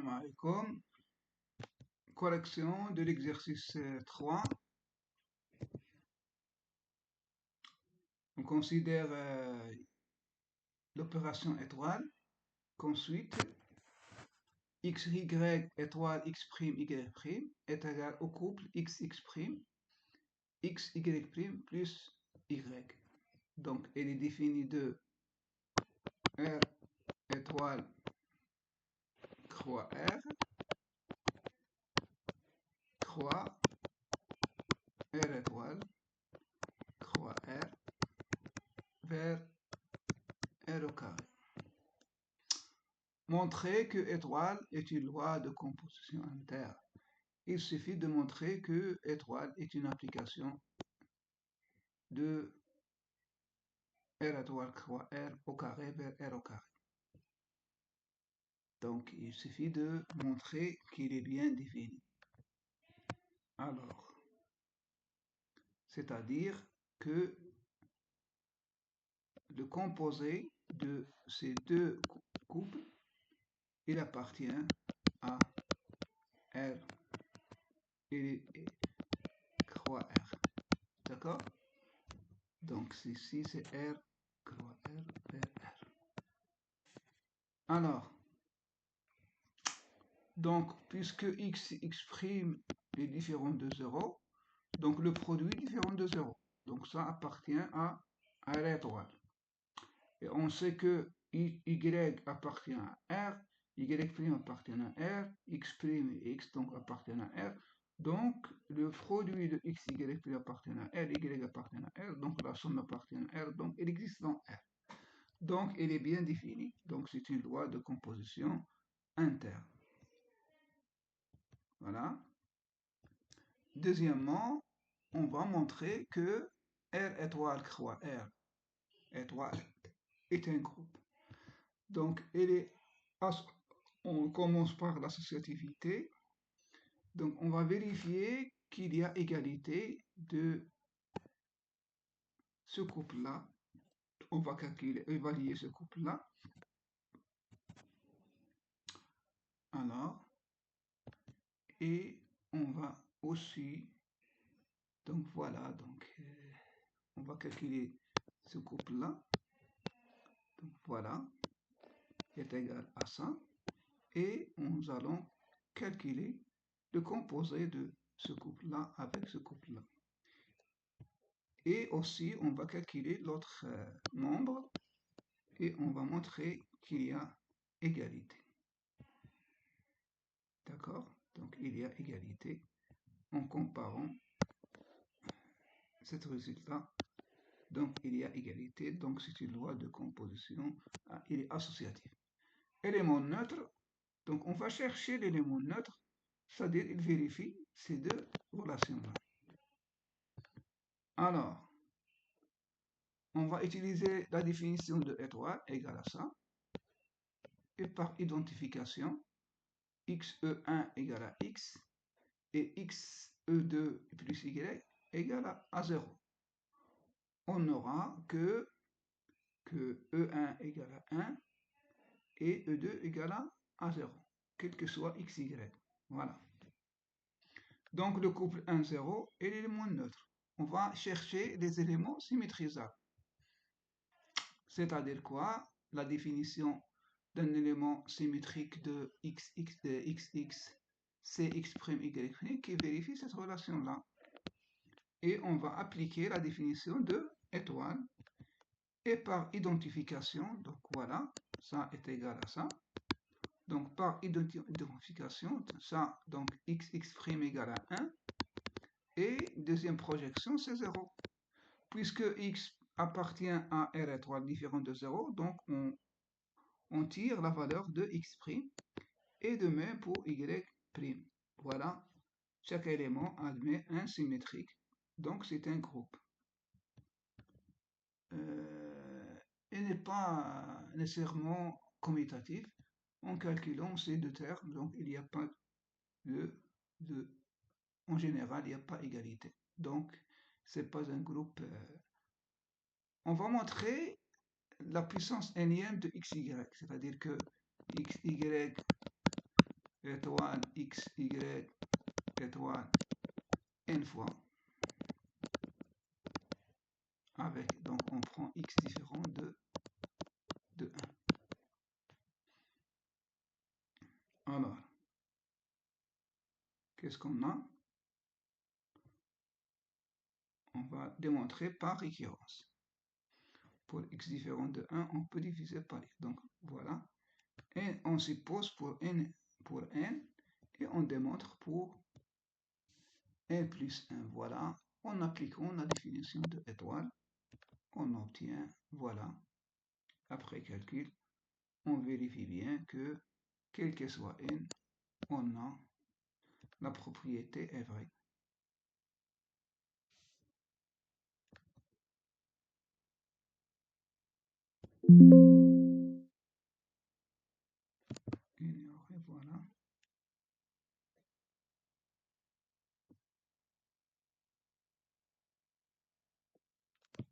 Salam alaikum. Correction de l'exercice 3. On considère l'opération étoile comme suite. XY étoile X', Y' est égal au couple XX', XY' plus Y. Donc, elle est définie de R étoile croix R, croix R étoile, croix R, vers R au carré. Montrer que étoile est une loi de composition interne. Il suffit de montrer que étoile est une application de R étoile croix R au carré vers R au carré. Donc, il suffit de montrer qu'il est bien défini. Alors, c'est-à-dire que le composé de ces deux couples, il appartient à R et croix R. D'accord? Donc, ici, c'est R, croix R, vers R. Alors, donc, puisque x exprime les différents de 0, donc le produit est différent de 0. Donc, ça appartient à R étoile. Et on sait que y appartient à R, Y' appartient à R, X' et X donc appartiennent à R. Donc, le produit de X, Y' appartient à R, Y appartient à R, donc la somme appartient à R, donc il existe dans R. Donc, il est bien défini. Donc, c'est une loi de composition interne. Voilà. Deuxièmement, on va montrer que R étoile croix R étoile est un groupe. Donc, on commence par l'associativité. Donc, on va vérifier qu'il y a égalité de ce couple-là. On va évaluer ce couple-là. Alors, et on va aussi, donc voilà, donc on va calculer ce couple-là. Donc voilà, est égal à ça. Et nous allons calculer le composé de ce couple-là avec ce couple-là. Et aussi, on va calculer l'autre nombre et on va montrer qu'il y a égalité. D'accord? Donc, il y a égalité en comparant ce résultat. Donc, il y a égalité. Donc, c'est une loi de composition. Il est associatif. Élément neutre. Donc, on va chercher l'élément neutre, c'est-à-dire il vérifie ces deux relations-là. Alors, on va utiliser la définition de étoile égale à ça. Et par identification, xe1 égale à x et xe2 plus y égale à 0. On n'aura que e1 égale à 1 et e2 égale à 0, quel que soit xy. Voilà. Donc le couple 1, 0 est l'élément neutre. On va chercher des éléments symétrisables. C'est-à-dire quoi? La définition d'un élément symétrique de xx, cx', y' qui vérifie cette relation-là. Et on va appliquer la définition de étoile. Et par identification, donc voilà, ça est égal à ça. Donc par identification, ça, donc xx' égale à 1. Et deuxième projection, c'est 0. Puisque x appartient à R étoile différent de 0, donc on tire la valeur de x'. Et de même pour y'. Voilà, chaque élément admet un symétrique. Donc c'est un groupe. Il n'est pas nécessairement commutatif en calculant ces deux termes, donc il n'y a pas en général, il n'y a pas égalité. Donc, c'est pas un groupe. On va montrer la puissance énième de xy, c'est-à-dire que xy étoile x, y, étoile n fois, avec, donc on prend x différent de 1. Alors, qu'est-ce qu'on a? On va démontrer par équivalence. Pour x différent de 1, on peut diviser par x. Donc voilà. Et on suppose pour n, et on démontre pour n plus 1. Voilà. En appliquant la définition de étoile, on obtient, voilà, après calcul, on vérifie bien que, quel que soit n, on a la propriété est vraie.